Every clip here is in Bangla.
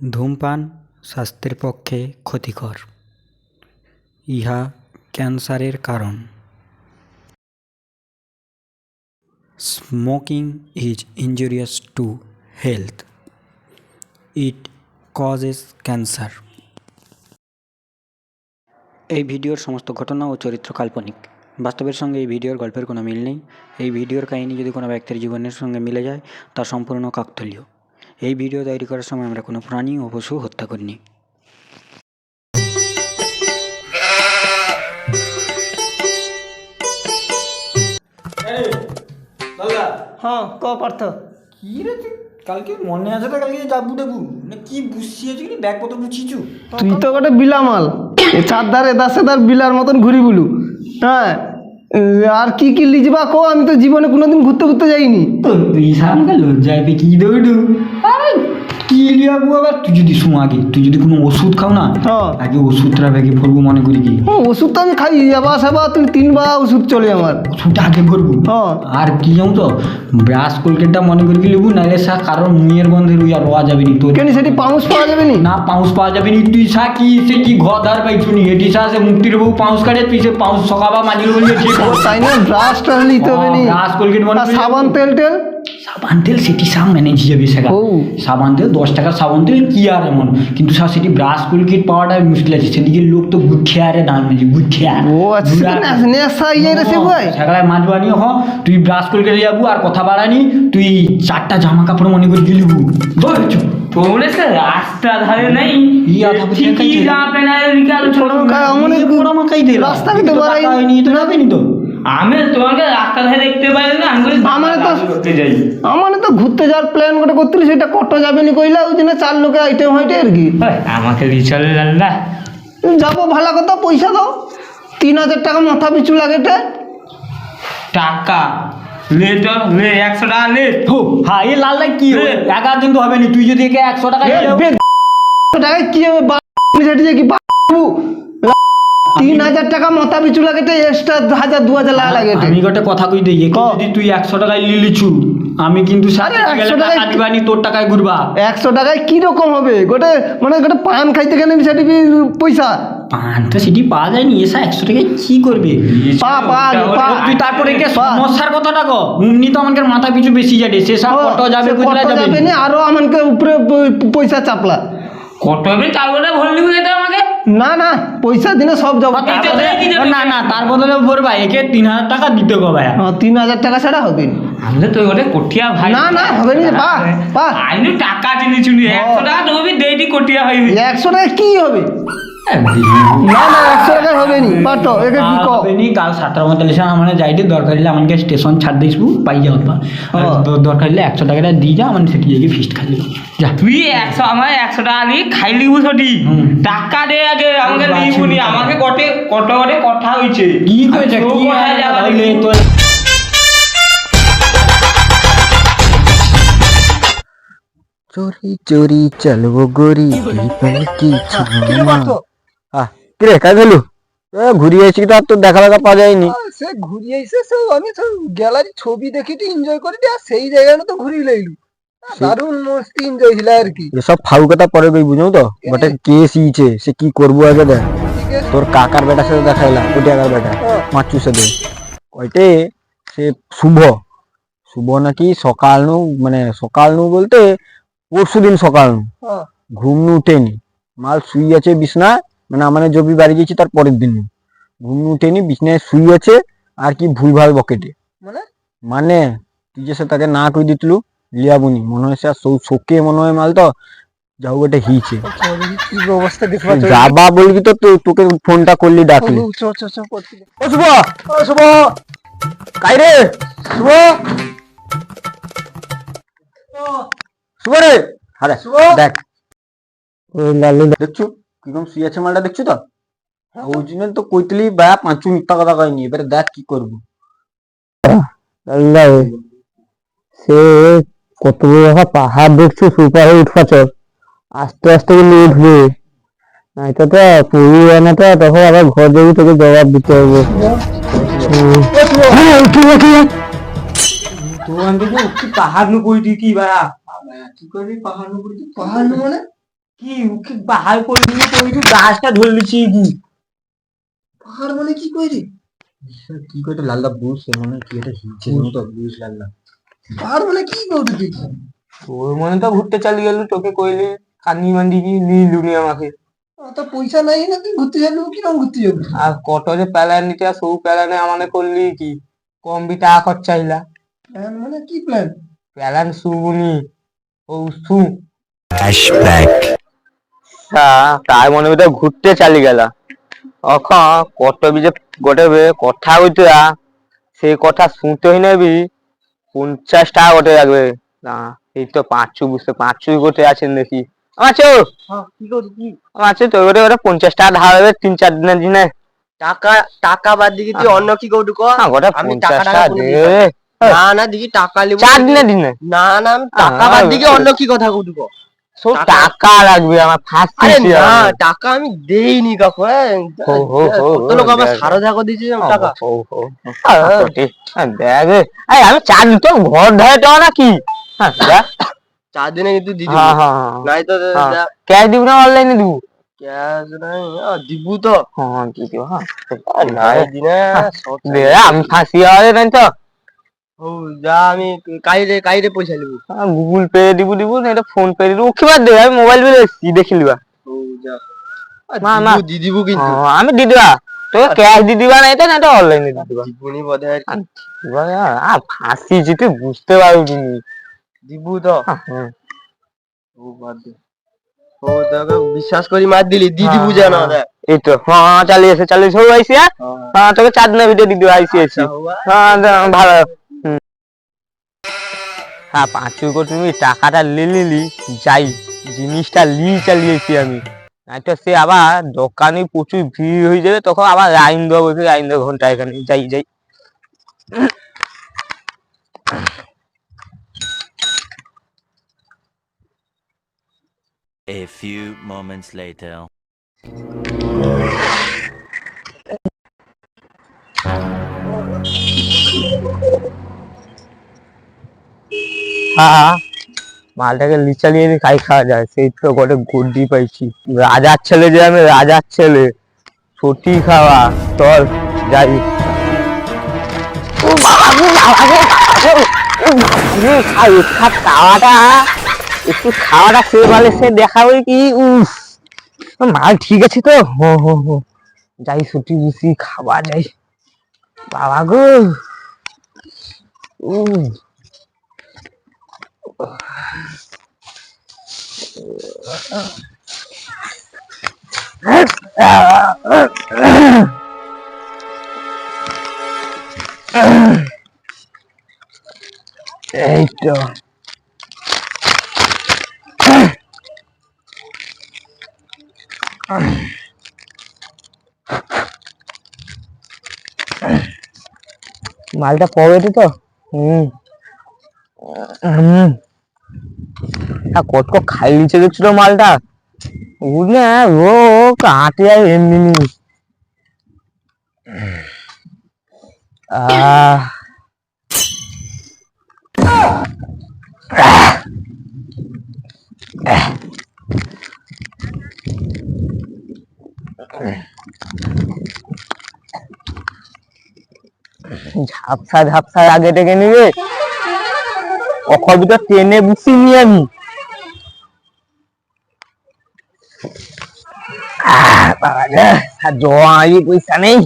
ধূমপান স্বাস্থ্যের পক্ষে ক্ষতিকর। ইহা ক্যান্সারের কারণ। Smoking is injurious to health. It causes cancer. এই ভিডিওর সমস্ত ঘটনা ও চরিত্র কাল্পনিক। বাস্তবের সঙ্গে এই ভিডিওর গল্পের কোনো মিল নেই। এই ভিডিওর কাহিনী যদি কোনো ব্যক্তির জীবনের সঙ্গে মিলে যায় তা সম্পূর্ণ কাকতালীয়। এই ভিডিও তৈরি করার সময় আমরা কোনো প্রাণী ও পশু হত্যা করিনি। হ্যাঁ ক পার্থ কি রে তুই কালকে মনে আছে তো কালকে যাবু দেবু না কি বুঝছিস কি ব্যাগ কত বুঝছিছু তুই তো গোটে বিলা মাল চারধারে দাসেদার বিলার মতন ঘুরি বুলু। হ্যাঁ আর কি কি লিজবা কো, আমি তো জীবনে কোনোদিন ঘুরতে ঘুরতে যাইনি। তো তুই সামনে লজ্জায় পে কি দৌড়ু আরে কি লিয়াবু আবার তুই যদি আগে তুই যদি কোনো ওষুধ খাও না আগে ওষুধটা ব্যাগে ভরবো মনে করি কি ওষুধ তো আমি খাই যাবা সেবা তুই 3 বার ওষুধ চলে আমার ওষুধটা আগে ভরবো। আর কি জানো তো ব্রাশ কোলগেটটা মনে করি কি লিবু নাইলে সা কারণ মুয়ের গন্ধে রুই আর রোয়া যাবে নি তোর কেন সেটি পাউস পাওয়া যাবে নি? না পাউস পাওয়া যাবে নি। তুই সা কি সে কি ঘর ধার পাইছু নি এটি সা সে মুক্তির বউ পাউস কাটে তুই সে পাউস সকাবা মাজিল বলি ঠিক তাই না? ব্রাশ টাশ নিতে হবে নি, ব্রাশ কোলগেট মনে করি সাবান তেল টেল সাবান তেল সেটি সাম ম্যানেজ যাবে সেটা সাবান তেল 10 টাকার সাবান তেল কি আর এমন, কিন্তু স্যার সেটি ব্রাশ কোলগেট পাওয়াটা মুশকিল আছে। সেদিকে লোক তো গুঠিয়া আরে দাম নেই গুঠিয়া। ও আচ্ছা নেশা ইয়ে রে সে ভাই সেগুলা মাঝবানি হ তুই ব্রাশ কোলগেট যাবু আর কথা বাড়ানি তুই 4টা জামা কাপড় মনে করে গিলিবু ধরছো তোমরা স্যার রাস্তা ধারে নাই ইয়া থাকবে কি জামা পেনা নিকাল ছোট অনেক পুরো মাকাই দে রাস্তা দিতে পারাই নি তো যাবে নি তো আমি তোমাকে রাস্তা ধারে দেখতে পাই না আমি করতে যাই আমার তো ঘুরতে যাওয়ার প্ল্যান করে করতেলি, সেটা কত যাবে নি কইলা ওই দিনে 4 লোকের আইটেম হইতে আর কি আমাকে রিচলে লাল্লা যাবো ভালো কথা, পয়সা দাও 3000 টাকা মাথা পিছু লাগে টাকা লে তো লে 100 টাকা লে হ্যাঁ এই লাল লাল কি 11 দিন তো হবে নি। তুই যদি একে 100 টাকা টাকায় কি হবে সেটি যে কি 3000 টাকা মাথা পিছু লাগে এক্সট্রা 1000-2000 লাগে। আমি গোটে কথা কই দেই যদি তুই 100 টাকায় লিলিছু আমি কিন্তু সাথে টাকা দিবানি তোর টাকায় ঘুরবা। 100 টাকায় কি রকম হবে গোটে মানে গোটে পান খাইতে গেলে সেটি পয়সা পান তো সেটি পাওয়া যায়নি এসা 100 টাকায় কি করবে তুই তারপরে কে সমস্যার কথাটা কো উমনি তো আমাদের মাথা পিছু বেশি যাবে সে সব কত যাবে কোথায় যাবে না আরো আমাকে উপরে পয়সা চাপলা কত হবে তার বলে ভরলি এটা আমাকে না না পয়সা দিনে সব যাবো না না তার বদলে ভরবা একে 3000 টাকা দিতে গো ভাই 3000 টাকা ছাড়া হবে আমাদের তো ওটা কটিয়া ভাই না না হবে না পা আইনু টাকা জিনিস 100 টাকা তুমি দেইটি কটিয়া হয় 100 টাকা কি হবে? না না 100 টাকা হবে নি পাটো একে কি কো হবে নি কাল 7:45 আমরা যাইতে দরকার হলে আমাকে স্টেশন ছাড় দিছবু পাই যাও পা দরকার হলে 100 টাকাটা দি যা মানে সেটি যাই ফিস্ট খাই যা তুই 100 আমার 100 টাকা নি খাই লিবু ছটি টাকা দে আগে আমাকে লিবুনি আমাকে কত কথা হইছে কি কইছে কি কথা যাবে তো চোরি চোরি চলবো গরি কি কিরে কাজ হলো ঘুরিয়ে আইছি তো আর তো দেখা পাওয়া যায়নি। সে ঘুরিয়ে আইছে সে আমি তো গ্যালারি ছবি দেখিটি এনজয় করি আর সেই জায়গাটা তো ঘুরি লাইলু দারুণ মস্তি এনজয় ছিল আর কি। এসব ফাউ কথা পরে কই বুঝো তো বটে কেস ইছে সে কি করবো আগে দেখ। তোর কাকার বেটার সাথে দেখাইলাম কোটি কাকার বেটা মাচুর সাথে কয়টে সে শুভ শুভ নাকি সকাল নু মানে সকাল নু বলতে পরশু দিন সকাল নু ঘুম নু উঠেনি মাল শুই আছে বিছনা মানে আমাদের জবি বাড়ি গেছি তার পরের দিন ঘুম নু উঠেনি বিছনায় শুই আছে আর কি ভুলভাল বকেটে মানে তুই যে সে তাকে না কই দিতলু লিয়াবুনি মনে হয় শোকে মনে হয় মাল তো যাও ওটা হিছে কি অবস্থা দেখবা যাবা বলবি তো তোকে ফোনটা করলি ডাকলি ও শুভ ও শুভ কাই রে শুভ শুভ রে আরে দেখ ওই লালু দেখছো কিরকম শুয়ে আছে মালটা দেখছো তো ওই জন্য তো কইতলি বা পাঁচু মিথ্যা কথা কয়নি এবারে দেখ কি করবো সে কত বড় পাহাড় দেখছো সুপারে উঠবা চল আস্তে আস্তে কিন্তু উঠবে নাইতো তো পুরি বানাটা তখন আবার ঘর যাবি তোকে জবাব দিতে হবে। পাহাড় নু কই কি ভাড়া কি করবি পাহাড় নু মানে কি ওকে বাহার করে দিয়ে তুই গাছটা ধরে লিছি কি পাহাড় মানে কি কইরে? কি করে লালদা বুঝছে মনে হয় কি এটা হিলছে তো বুঝ লালদা। পাহাড় মানে কি কইরে দেখি? তোর মনে তো ঘুরতে চালি গেল, তোকে কইলে কান্দি মান্দি কি লিলুনি আমাকে। অত পয়সা নাই না, তুই ঘুরতে যাবি কিরকম ঘুরতে যাবি? আর কত যে প্যালান নিতে আর সৌ প্যালানে আমাদের করলি কি কম বি টাকা খরচা হইলা। প্ল্যান মানে কি প্ল্যান? প্যালান শুবনি ও শু তাই মনে হয় ঘুরতে চালি গেলা। অখন কত বিজে গোটে কথা হইতে সেই কথা শুনতে হই নেবি 50 টাকা গোটে লাগবে না। এই তো পাঁচু বুঝতে পাঁচু গোটে আছেন দেখি আমার কি করি কি? আমার তোর গোটে গোটে 50 টাকা ধার হবে 3-4 দিনের দিনে। টাকা টাকা বাদ দিকে তুই অন্য কি কৌটু ক? গোটে আমি 50 টাকা টাকা কোনো দে দিতে পারি না। না দিকে টাকা লিব 4 দিনের দিনে। না না আমি টাকা বাদ দিকে অন্য কি কথা কৌটু ক? সব টাকা লাগবে আমার আরে ফাঁসি না টাকা আমি দেইনি কাকু। কত লোক আমার সারো থাকো দিয়েছে টাকা। দেখ আমি 4 দিন তো ঘর ধরে দেওয়া নাকি। 4 দিনে কিন্তু দিদি হ্যাঁ হ্যাঁ নাই তো ক্যাশ দিব না অনলাইনে দিব? ক্যাশ নাই দিবু তো। হ্যাঁ দিব হ্যাঁ নাই দিনে সব দে আমি ফাঁসি হবে নাই তো। ও যা আমি কাইরে পয়সা লিবু। গুগল পে দিব না এটা ফোন পে দিব কি বাদ দে আমি মোবাইল বিল দেখি লিবা। ও যা না না দিদিবু কিন্তু আমি দি দিবা তোকে ক্যাশ দি দিবা না এটা না এটা অনলাইনে দি দিবা। দিবুনি বোধ হয় ফাঁসি যেতে বুঝতে পারবি দিবু তো। হ্যাঁ ও বাদ দে। ও তোকে বিশ্বাস করি মার দিলি দিদি বুঝা না দেখ। এই তো হ্যাঁ চালিয়েছে সব আইসি। হ্যাঁ তোকে 4 দিনের ভিডিও দিয়ে আইসি হ্যাঁ ভালো। হ্যাঁ 5 কোটি তুমি টাকাটা লিলি যাই জিনিসটা চালিয়েছি আমি। তো সে আবার দোকানে প্রচুর ভিড় হয়ে যাবে তখন আবার লাইন দেওয়া বলছে লাইন দেওয়া ঘন্টা এখানে যাই A few moments later. হ্যাঁ মালটাকে লিচালিয়ে খাই খাওয়া যায় সেই তো গোটে গুড্ডি পাইছি রাজার ছেলে যে আমি রাজার ছেলে ছুটি খাওয়া চল যাই। খাওয়াটা একটু খাওয়াটা সে বলে সে দেখাবে কি উফ মাল ঠিক আছে তো হো যাই ছুটি বুঝি খাওয়া যাই বাবা গো। এই তো মালটা পড়েছে তো কত খাই নিচে দেখছিল মালটা বুঝলে ও কাটে আর এমনি ঝাপসা আগে ডেকে নিবে অক্ষর ভিতর টেনে বুঝিনি আমি জোয়ারি পয়সা নেই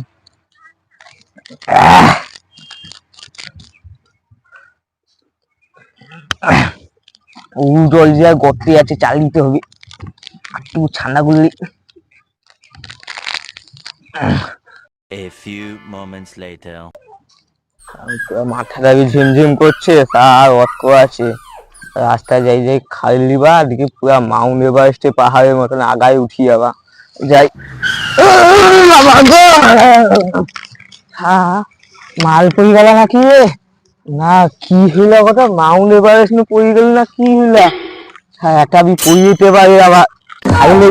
জল যে গর্তে আছে চাল দিতে হবে একটু ঠান্ডা করলে। A few moments later. মাথাটা ঝিমঝিম করছে তার অর্ক আছে রাস্তায় যাই খাই লিবা দেখি পুরা মাউন্ট এভারেস্টে পাহাড়ের মতন আগায় উঠি যাবা যাই। হ্যাঁ মাল পড়ে গেল নাকি না কি হইল কথা মাউন্ট এভারেস্ট পড়ে গেল না কি হইল একটা বি পড়ে যেতে পারে আবার খাইলে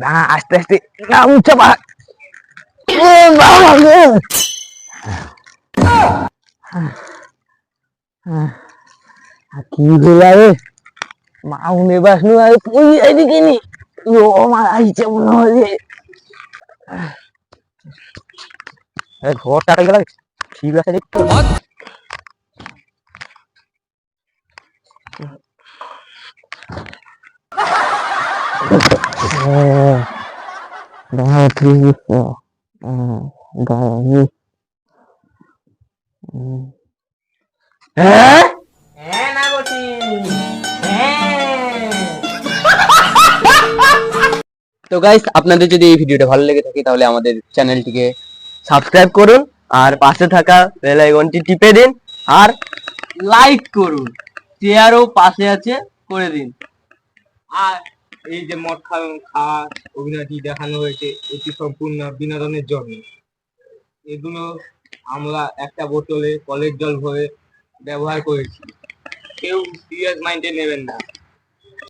না আস্তে আস্তে না উঠে পাহাড় কি হইলা রে মাউনে বাসনু আর কই এদিকে নি ও মা আইছে মনে হয় রে ঘরটা গেল ঠিক আছে দেখতো হ্যাঁ তো গাইস, আপনাদের যদি এই ভিডিওটা ভালো লেগে থাকে তাহলে আমাদের চ্যানেলটিকে সাবস্ক্রাইব করুন আর পাশে থাকা বেল আইকনটি টিপে দিন আর লাইক করুন, শেয়ারও পাশে আছে করে দিন। আর এই যে মদ খাওয়া অভিনয়টি দেখানো হয়েছে এটি সম্পূর্ণ বিনোদনের জন্য। এগুলো আমরা একটা বোতলে কলের জল ভরে ব্যবহার করেছি, কেউ সিরিয়াস মাইন্ডে নেবেন না।